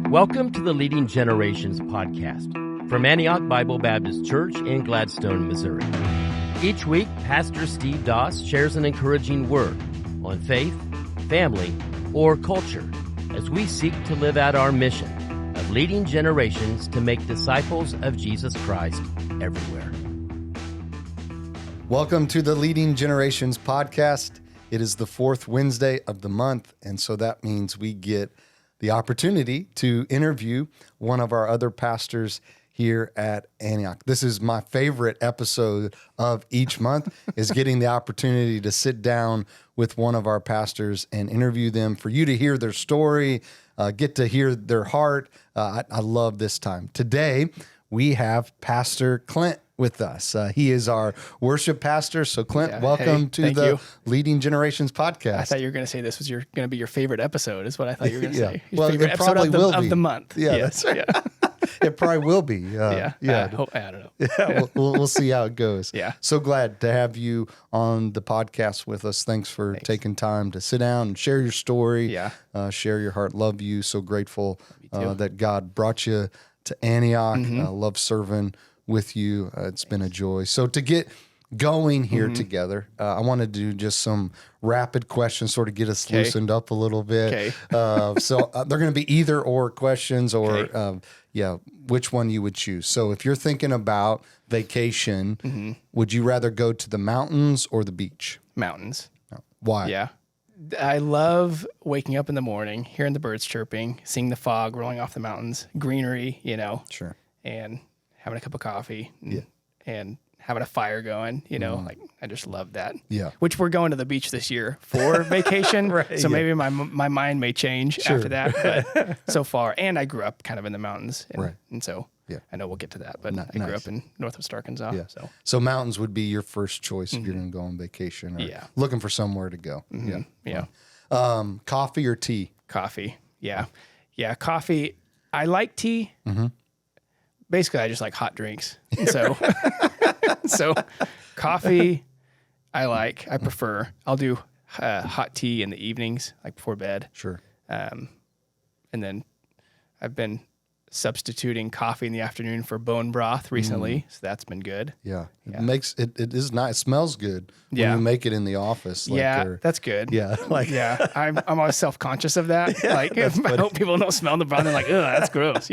Welcome to the Leading Generations podcast from Antioch Bible Baptist Church in Gladstone, Missouri. Each week, Pastor Steve Doss shares an encouraging word on faith, family, or culture as we seek to live out our mission of leading generations to make disciples of Jesus Christ everywhere. Welcome to the Leading Generations podcast. It is the fourth Wednesday of the month, and so that means we get the opportunity to interview one of our other pastors here at Antioch. This is my favorite episode of each month, is getting the opportunity to sit down with one of our pastors and interview them, for you to hear their story, get to hear their heart. I love this time. Today, we have Pastor Clint with us. He is our worship pastor. So Clint, welcome to the Leading Generations podcast. I thought you were going to say this was going to be your favorite episode, is what I thought you were going to say. Your well, favorite it probably episode will be. of the month. Yeah, that's right. Yeah. It probably will be. I don't know. Yeah, we'll see how it goes. Yeah. So glad to have you on the podcast with us. Thanks for taking time to sit down and share your story. Yeah. Share your heart. Love you. So grateful that God brought you to Antioch. Love serving with you. It's been a joy. So to get going here together, I want to do just some rapid questions, sort of get us loosened up a little bit. So they're going to be either or questions, or which one you would choose. So if you're thinking about vacation, would you rather go to the mountains or the beach? Mountains. Why? Yeah. I love waking up in the morning, hearing the birds chirping, seeing the fog rolling off the mountains, greenery, Sure. and having a cup of coffee and having a fire going, like I just love that. Yeah. Which we're going to the beach this year for vacation. Right, so maybe my mind may change after that, but so far. And I grew up kind of in the mountains. And so I know we'll get to that, but I grew up in Northwest Arkansas. Yeah. So mountains would be your first choice if you're going to go on vacation or looking for somewhere to go. Yeah. Coffee or tea? Coffee. Yeah. Yeah. Coffee. I like tea. Basically, I just like hot drinks. And so coffee, I prefer. I'll do hot tea in the evenings, like before bed. Sure. And then I've been substituting coffee in the afternoon for bone broth recently, so that's been good. Yeah. It makes it is nice. It smells good when you make it in the office. That's good. Yeah. I'm always self-conscious of that. I hope people don't smell the broth. They're like, ugh, that's gross,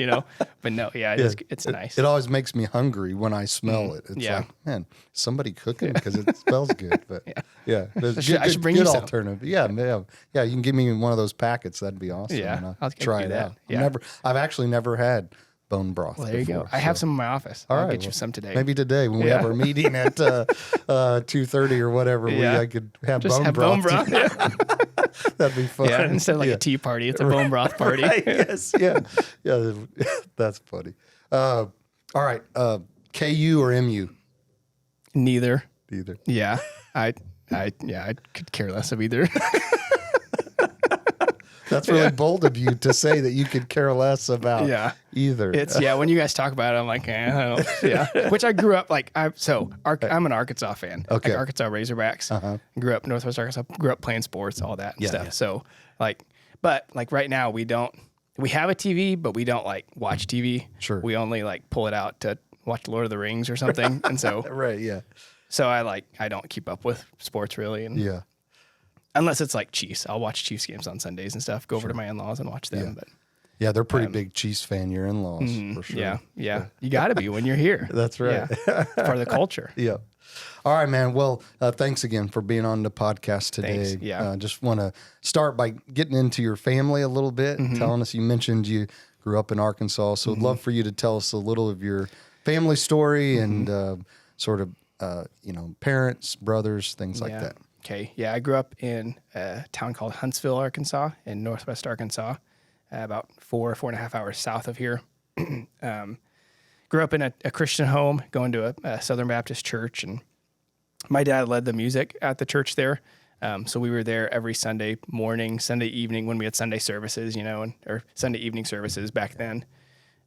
But no, it's nice. It always makes me hungry when I smell it. It's like, man, somebody cooking because it smells good. But I should bring you some. Alternative. Yeah. You can give me one of those packets. That'd be awesome. Yeah, I'll try it out. Yeah. I've actually never had bone broth. Well, there you go. I have some in my office. I'll get you some today. Maybe today when we have our meeting at 2:30 or whatever, I could have just bone broth. Bone broth. That'd be fun. Yeah, instead of like a tea party, it's a bone broth party. Right, yes, yeah. That's funny. All right, KU or MU? Neither. Yeah, I could care less of either. That's really bold of you to say that you could care less about either. It's when you guys talk about it, I'm like, I don't. Yeah. Which I grew up I'm an Arkansas fan. Okay. Like Arkansas Razorbacks. Grew up Northwest Arkansas. Grew up playing sports, all that and stuff. Yeah. So but right now we have a TV, but we don't watch TV. Sure. We only pull it out to watch Lord of the Rings or something. And so right, yeah. So I don't keep up with sports really, and unless it's Chiefs. I'll watch Chiefs games on Sundays and stuff. Go over to my in-laws and watch them. But they're pretty big Chiefs fan, your in-laws, for sure. Yeah. You got to be when you're here. That's right. Yeah. Part of the culture. Yeah. All right, man. Well, thanks again for being on the podcast today. Thanks. Yeah. Just want to start by getting into your family a little bit, telling us, you mentioned you grew up in Arkansas, so I'd love for you to tell us a little of your family story and sort of, parents, brothers, things like that. Okay. Yeah, I grew up in a town called Huntsville, Arkansas, in Northwest Arkansas, about 4.5 hours south of here. Grew up in a Christian home, going to a Southern Baptist church, and my dad led the music at the church there. So we were there every Sunday morning, Sunday evening when we had Sunday services, or Sunday evening services back then.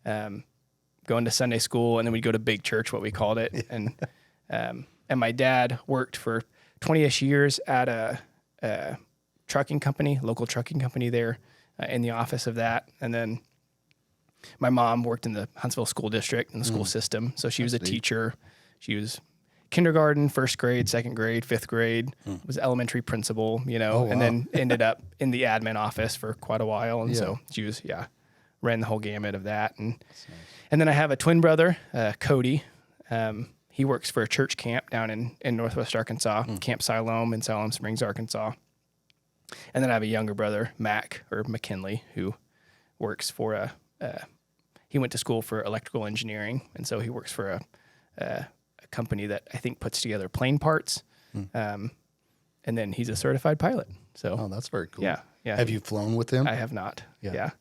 Going to Sunday school, and then we'd go to big church, what we called it. And my dad worked for 20-ish years at a trucking company, local trucking company there, in the office of that. And then My mom worked in the Huntsville school district in the school system. So she was a teacher. She was kindergarten, first grade, second grade, fifth grade, was elementary principal, and then ended up in the admin office for quite a while. And so she was, ran the whole gamut of that. And then I have a twin brother, Cody. He works for a church camp down in Northwest Arkansas, Camp Siloam in Siloam Springs, Arkansas. And then I have a younger brother, Mac, or McKinley, who works for he went to school for electrical engineering. And so he works for a company that I think puts together plane parts. And then he's a certified pilot. So that's very cool. Yeah. Have you flown with him? I have not. Yeah.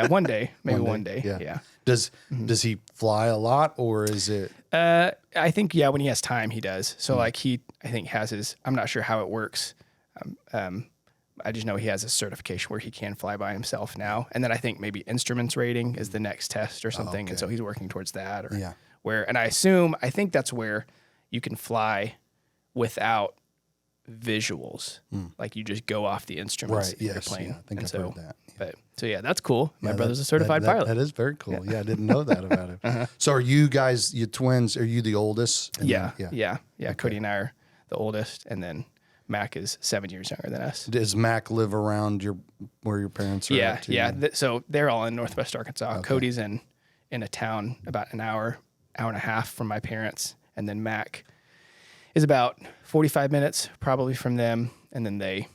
One day, maybe one day. Yeah. Does he fly a lot, or is it? I think when he has time, he does. So I think has his. I'm not sure how it works. I just know he has a certification where he can fly by himself now. And then I think maybe instruments rating is the next test or something. Okay. And so he's working towards that. And I think that's where you can fly without visuals. Like you just go off the instruments in your plane. I think I've heard that. But that's cool. My brother's a certified pilot. That is very cool. Yeah, I didn't know that about him. So are you guys, you twins, are you the oldest? Yeah. Okay. Cody and I are the oldest, and then Mac is 7 years younger than us. Does Mac live around where your parents are at too? So they're all in Northwest Arkansas. Okay. Cody's in a town about an hour and a half from my parents, and then Mac is about 45 minutes probably from them, and then they,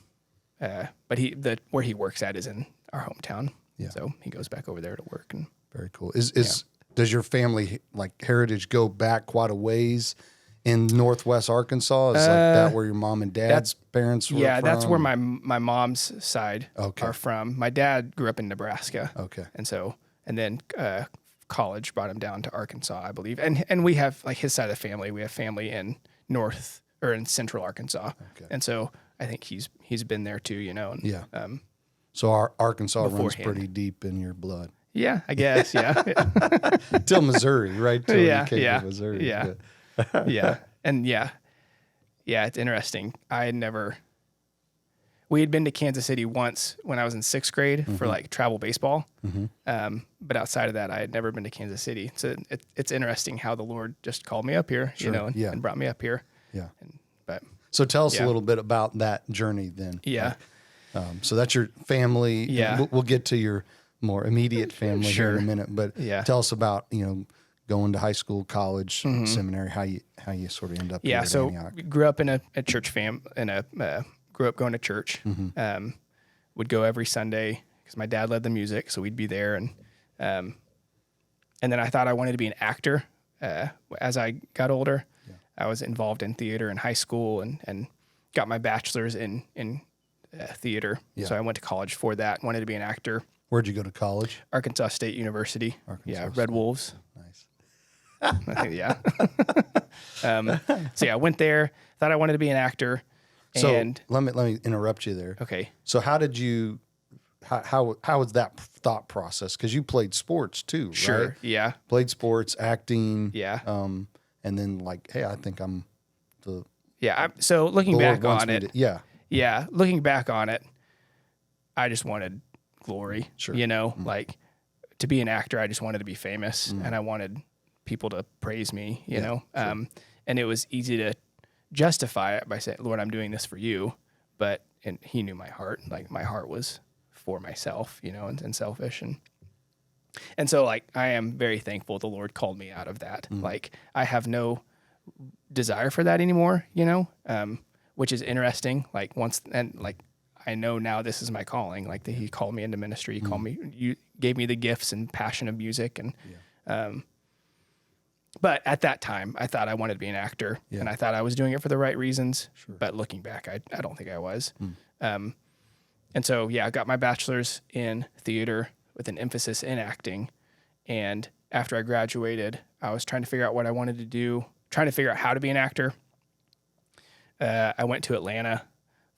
but where he works at is in our hometown. Yeah. So he goes back over there to work. And very cool. Does your family heritage go back quite a ways? In Northwest Arkansas, is that where your mom and dad's parents were from? Yeah, that's where my mom's side are from. My dad grew up in Nebraska. Okay. And then college brought him down to Arkansas, I believe. And we have, his side of the family, we have family in in central Arkansas. Okay. And so I think he's been there too, And, so our Arkansas runs pretty deep in your blood. Yeah, I guess, yeah. Till Missouri, right? Till you came to Missouri. Yeah. And it's interesting. We had been to Kansas City once when I was in sixth grade for travel baseball. But outside of that, I had never been to Kansas City. So it's interesting how the Lord just called me up here, and brought me up here. Yeah. So tell us a little bit about that journey then. Yeah. So that's your family. Yeah. We'll get to your more immediate family here in a minute, but tell us about, going to high school, college, seminary, how you sort of end up here at Antioch. Grew up in a church grew up going to church. Would go every Sunday because my dad led the music, so we'd be there. And then I thought I wanted to be an actor as I got older. Yeah. I was involved in theater in high school and got my bachelor's in theater. Yeah. So I went to college for that, wanted to be an actor. Where'd you go to college? Arkansas State University. Red Wolves. Nice. So I went there, thought I wanted to be an actor. So let me interrupt you there. Okay. So how did you, how was that thought process? Because you played sports too, right? Sure. Yeah. Played sports, acting. Yeah. And then hey, I think I'm the. Yeah. So looking back on it. Yeah. Yeah. Looking back on it, I just wanted glory. Sure. To be an actor, I just wanted to be famous, and I wanted people to praise me. You know, sure. And it was easy to justify it by saying, "Lord, I'm doing this for you," and He knew my heart. My heart was for myself, and selfish, and so I am very thankful the Lord called me out of that. I have no desire for that anymore, which is interesting. I know now this is my calling. That He called me into ministry. He called me. You gave me the gifts and passion of music, but at that time, I thought I wanted to be an actor, and I thought I was doing it for the right reasons. Sure. But looking back, I don't think I was. And so I got my bachelor's in theater with an emphasis in acting. And after I graduated, I was trying to figure out what I wanted to do, trying to figure out how to be an actor. I went to Atlanta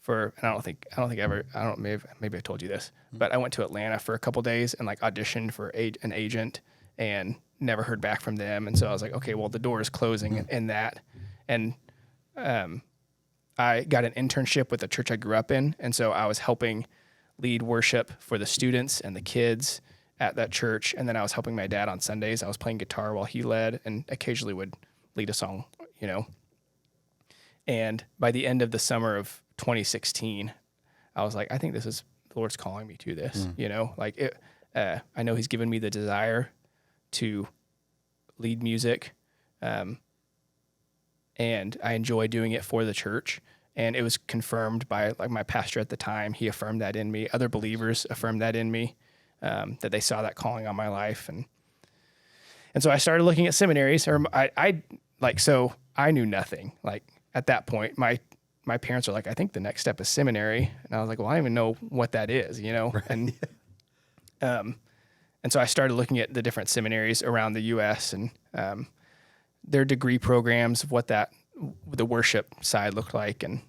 maybe I told you this, but I went to Atlanta for a couple days and auditioned for an agent and never heard back from them. And so I was like, okay, well, the door is closing in that. And I got an internship with the church I grew up in. And so I was helping lead worship for the students and the kids at that church. And then I was helping my dad on Sundays. I was playing guitar while he led and occasionally would lead a song, you know. And by the end of the summer of 2016, I was like, I think the Lord's calling me to this, you know, like it, I know he's given me the desire to lead music. And I enjoy doing it for the church. And it was confirmed by like my pastor at the time. He affirmed that in me. Other believers affirmed that in me, that they saw that calling on my life. And so I started looking at seminaries, so I knew nothing. Like at that point, my parents were like, I think the next step is seminary. And I was like, well, I don't even know what that is, you know? Right. And so I started looking at the different seminaries around the U.S. and their degree programs of what the worship side looked like. And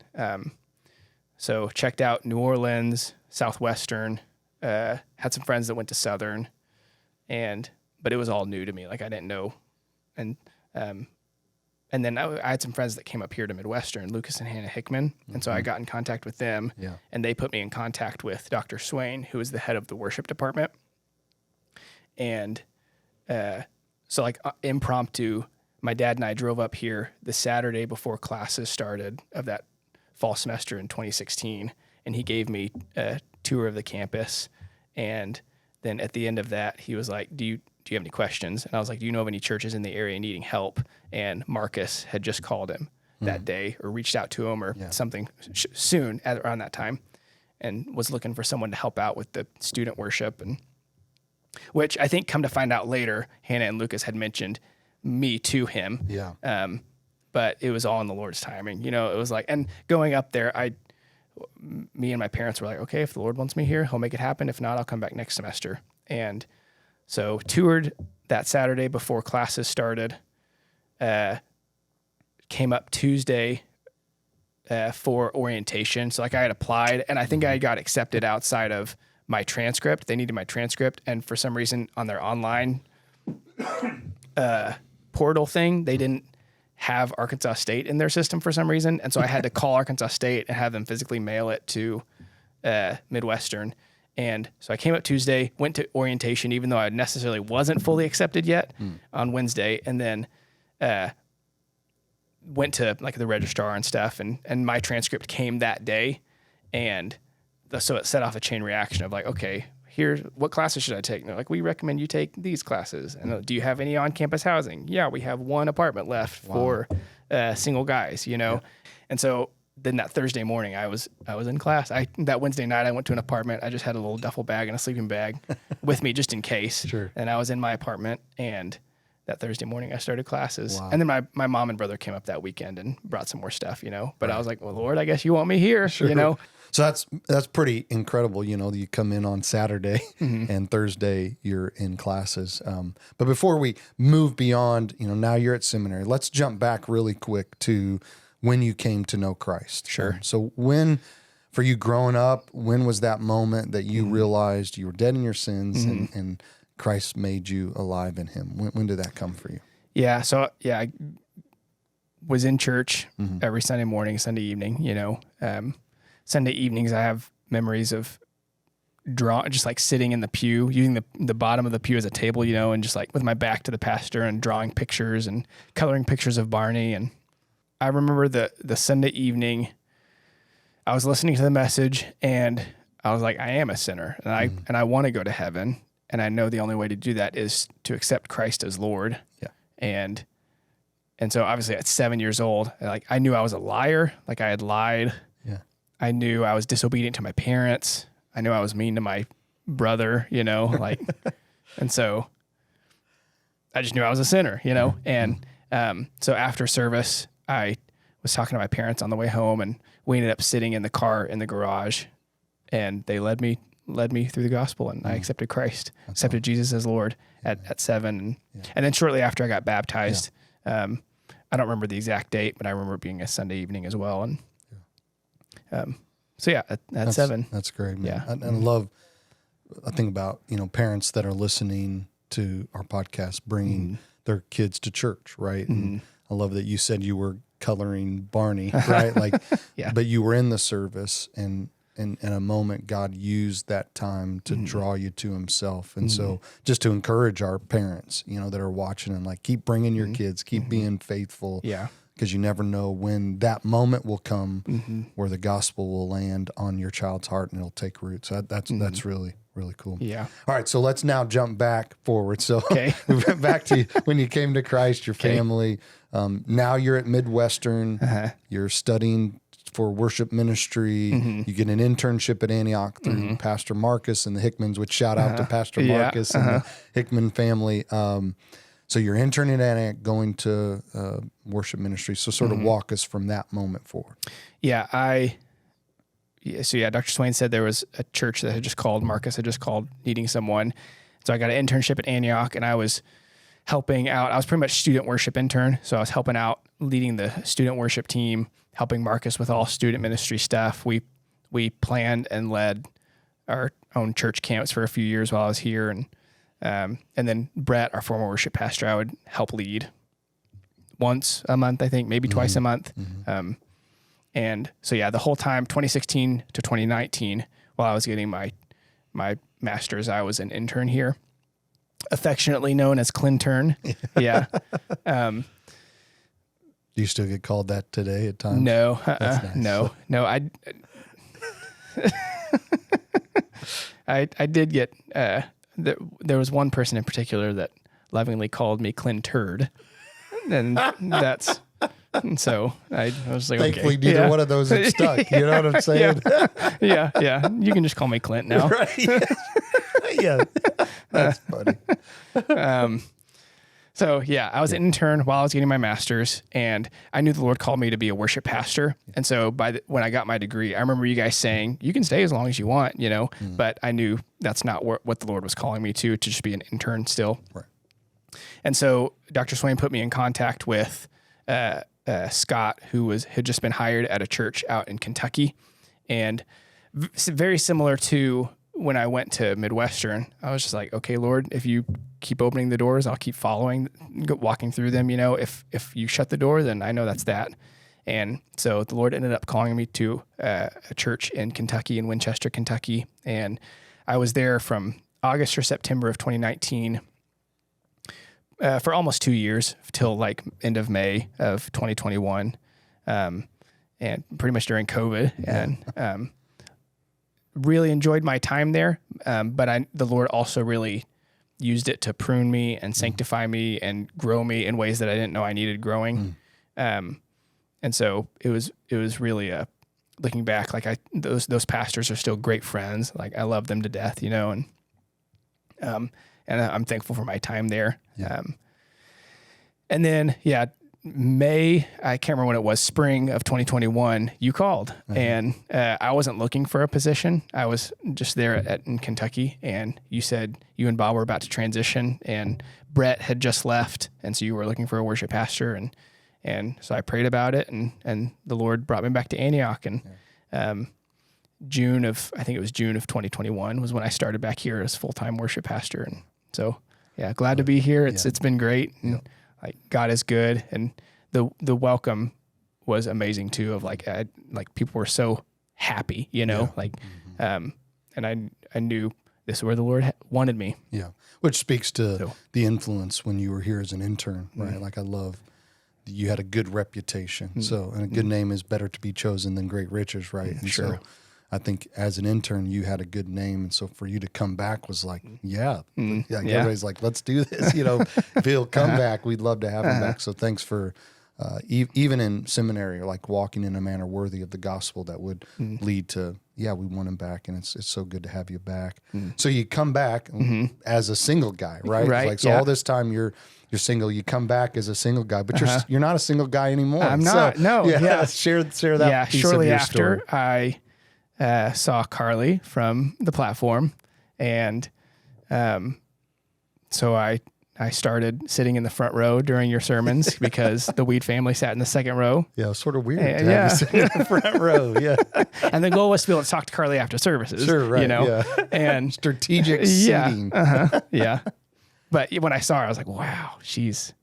so checked out New Orleans, Southwestern, had some friends that went to Southern, but it was all new to me. Like I didn't know. And then I had some friends that came up here to Midwestern, Lucas and Hannah Hickman. And so I got in contact with them, and they put me in contact with Dr. Swain, who is the head of the worship department. And so like impromptu, my dad and I drove up here the Saturday before classes started of that fall semester in 2016. And he gave me a tour of the campus. And then at the end of that, he was like, do you have any questions? And I was like, do you know of any churches in the area needing help? And Marcus had just called him that day or reached out to him or something soon around that time and was looking for someone to help out with the student worship. And which I think come to find out later, Hannah and Lucas had mentioned me to him. Yeah. But it was all in the Lord's timing. You know, it was like, and going up there, me and my parents were like, okay, if the Lord wants me here, he'll make it happen. If not, I'll come back next semester. And so toured that Saturday before classes started, came up Tuesday for orientation. So like I had applied and I think I got accepted outside of my transcript. They needed my transcript. And for some reason on their online portal thing, they didn't have Arkansas State in their system for some reason. And so I had to call Arkansas State and have them physically mail it to Midwestern. And so I came up Tuesday, went to orientation, even though I necessarily wasn't fully accepted yet on Wednesday. And then went to like the registrar and stuff. And my transcript came that day. And so it set off a chain reaction of like, okay, here's what classes should I take? And they're like, we recommend you take these classes. And do you have any on-campus housing? Yeah, we have one apartment left for single guys, you know? Yeah. And so then that Thursday morning I was in class. That Wednesday night I went to an apartment. I just had a little duffel bag and a sleeping bag with me just in case. Sure. And I was in my apartment, and that Thursday morning I started classes. Wow. And then my mom and brother came up that weekend and brought some more stuff, you know? But I was like, well, Lord, I guess you want me here, you know? So that's pretty incredible. You know, you come in on Saturday and Thursday you're in classes. But before we move beyond, you know, now you're at seminary, let's jump back really quick to when you came to know Christ. Sure. So for you growing up, when was that moment that you realized you were dead in your sins and Christ made you alive in him? When did that come for you? Yeah. So I was in church every Sunday morning, Sunday evening, you know. Sunday evenings, I have memories of just like sitting in the pew, using the bottom of the pew as a table, you know, and just like with my back to the pastor and drawing pictures and coloring pictures of Barney. And I remember the Sunday evening, I was listening to the message and I was like, I am a sinner and I want to go to heaven. And I know the only way to do that is to accept Christ as Lord. Yeah. And so obviously at 7 years old, like I knew I was a liar. Like I had lied. Yeah. I knew I was disobedient to my parents. I knew I was mean to my brother, you know, like, and so I just knew I was a sinner, you know? And, so after service, I was talking to my parents on the way home, and we ended up sitting in the car in the garage, and they led me through the gospel, and I accepted Christ, accepted Jesus as Lord at 7. And then shortly after I got baptized, I don't remember the exact date, but I remember it being a Sunday evening as well. And, so yeah, at 7. That's great, man. Yeah. And I think about, you know, parents that are listening to our podcast, bringing their kids to church, right? And I love that you said you were coloring Barney, right? Like, but you were in the service, and in a moment, God used that time to draw you to himself. And so just to encourage our parents, that are watching, and like, keep bringing your kids, keep being faithful. Yeah. Because you never know when that moment will come where the gospel will land on your child's heart and it'll take root. So that's really, really cool. Yeah. All right. So let's now jump back forward. So Okay. we went back to when you came to Christ, your family. Now you're at Midwestern. You're studying for worship ministry. You get an internship at Antioch through Pastor Marcus and the Hickmans, which shout out to Pastor Marcus and the Hickman family. So you're interning at Antioch, going to worship ministry. So sort of walk us from that moment forward. Yeah, Dr. Swain said there was a church that had just called, Marcus had just called, needing someone. So I got an internship at Antioch, and I was helping out. I was pretty much student worship intern. So I was helping out, leading the student worship team, helping Marcus with all student ministry stuff. We planned and led our own church camps for a few years while I was here. And then Brett, our former worship pastor, I would help lead once a month, I think, maybe twice a month. And so, the whole time, 2016 to 2019, while I was getting my master's, I was an intern here, affectionately known as Clintern. Yeah. Do you still get called that today at times? No, Nice. no. I did get, there was one person in particular that lovingly called me Clinturd. And so I was like, thankfully, neither one of those have stuck. You know what I'm saying? Yeah. You can just call me Clint now. Right. Yeah. That's funny. So I was an intern while I was getting my master's, and I knew the Lord called me to be a worship pastor. And so when I got my degree, I remember you guys saying, you can stay as long as you want, but I knew that's not what the Lord was calling me to just be an intern still. Right. And so Dr. Swain put me in contact with Scott, who had just been hired at a church out in Kentucky, and very similar to when I went to Midwestern. I was just like, okay, Lord, if you keep opening the doors, I'll keep following, walking through them. If you shut the door, then I know that's that. And so the Lord ended up calling me to a church in Kentucky, in Winchester, Kentucky, and I was there from August or September of 2019. For almost 2 years, till like end of May of 2021, and pretty much during COVID, and really enjoyed my time there. But the Lord also really used it to prune me and sanctify me and grow me in ways that I didn't know I needed growing. And so it was really looking back, like those pastors are still great friends. Like I love them to death, and I'm thankful for my time there. Yeah. And then, May, I can't remember when it was, spring of 2021, you called, and I wasn't looking for a position. I was just there in Kentucky, and you said you and Bob were about to transition, and Brett had just left, and so you were looking for a worship pastor, and so I prayed about it, and the Lord brought me back to Antioch, and June of 2021 was when I started back here as full-time worship pastor, and so glad to be here. It's been great, and like God is good, and the welcome was amazing too. Of like people were so happy, and I knew this is where the Lord wanted me. Yeah, which speaks to the influence when you were here as an intern, right? Like I love that you had a good reputation, so and a good name is better to be chosen than great riches, right? And sure. So I think as an intern, you had a good name. And so for you to come back was like, everybody's like, let's do this. If he'll come back, we'd love to have him back. So thanks for, even in seminary, like walking in a manner worthy of the gospel that would lead to, we want him back. And it's so good to have you back. So you come back as a single guy, right? Right. Like, so all this time you're single, you come back as a single guy, but you're not a single guy anymore. I'm not. Share that piece shortly of your after story. I saw Carly from the platform, and so I started sitting in the front row during your sermons because the Weed family sat in the second row. Yeah, it was sort of weird to have you sitting in the front row. Yeah, and the goal was to be able to talk to Carly after services. Sure, right. Yeah. And strategic seating. Yeah. But when I saw her, I was like, wow, she's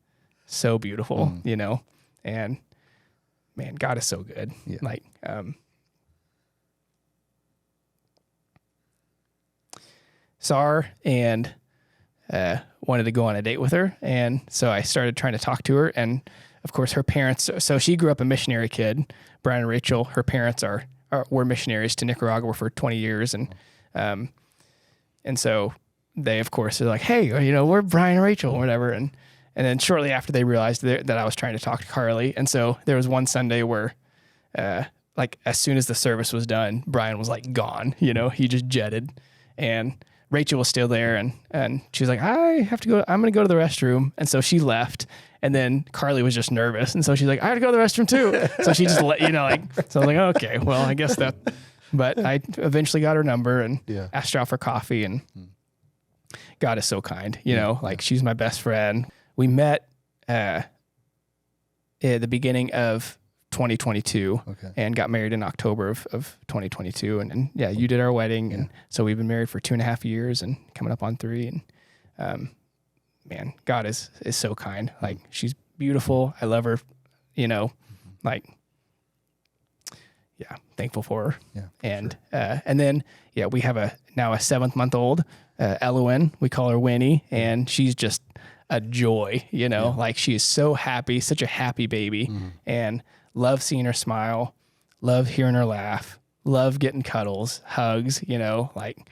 so beautiful, and man, God is so good. Yeah. Like, saw her and wanted to go on a date with her. And so I started trying to talk to her. And of course, her parents, so she grew up a missionary kid. Brian and Rachel, her parents were missionaries to Nicaragua for 20 years. And so they, of course, are like, hey, we're Brian and Rachel or whatever. And then shortly after, they realized that I was trying to talk to Carly. And so there was one Sunday where, like, as soon as the service was done, Brian was like gone, he just jetted. And Rachel was still there. And she was like, I'm going to go to the restroom. And so she left. And then Carly was just nervous. And so she's like, I have to go to the restroom too. So she just let, so I was like, okay, well, I guess that, but I eventually got her number and asked her out for coffee, and God is so kind, like she's my best friend. We met, at the beginning of 2022 and got married in October of 2022. And you did our wedding. And so we've been married for 2.5 years and coming up on 3. And, man, God is so kind. Like, she's beautiful. I love her, like, thankful for her. Yeah, and, and then, we have now a 7-month-old, Elowen. We call her Winnie, and she's just a joy, like she is so happy, such a happy baby, and love seeing her smile, love hearing her laugh, love getting cuddles, hugs, like,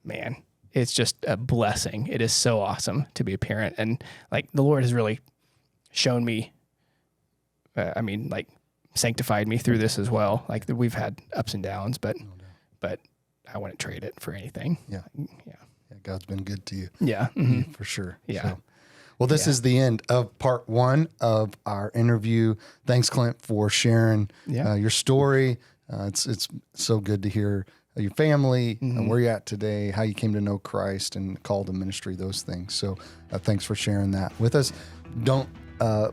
man, it's just a blessing. It is so awesome to be a parent. And like, the Lord has really shown me, sanctified me through this as well. Like, we've had ups and downs, but I wouldn't trade it for anything. Yeah. God's been good to you. Yeah. For sure. Yeah. So, well, this is the end of part 1 of our interview. Thanks, Clint, for sharing your story. It's so good to hear your family, where you're at today, how you came to know Christ and call to ministry, those things. So thanks for sharing that with us. Don't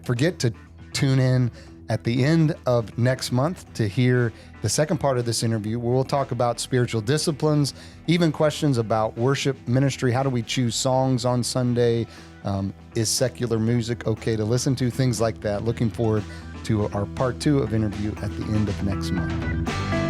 forget to tune in at the end of next month to hear the second part of this interview, where we'll talk about spiritual disciplines, even questions about worship ministry. How do we choose songs on Sunday? Is secular music okay to listen to? Things like that. Looking forward to our part 2 of interview at the end of next month.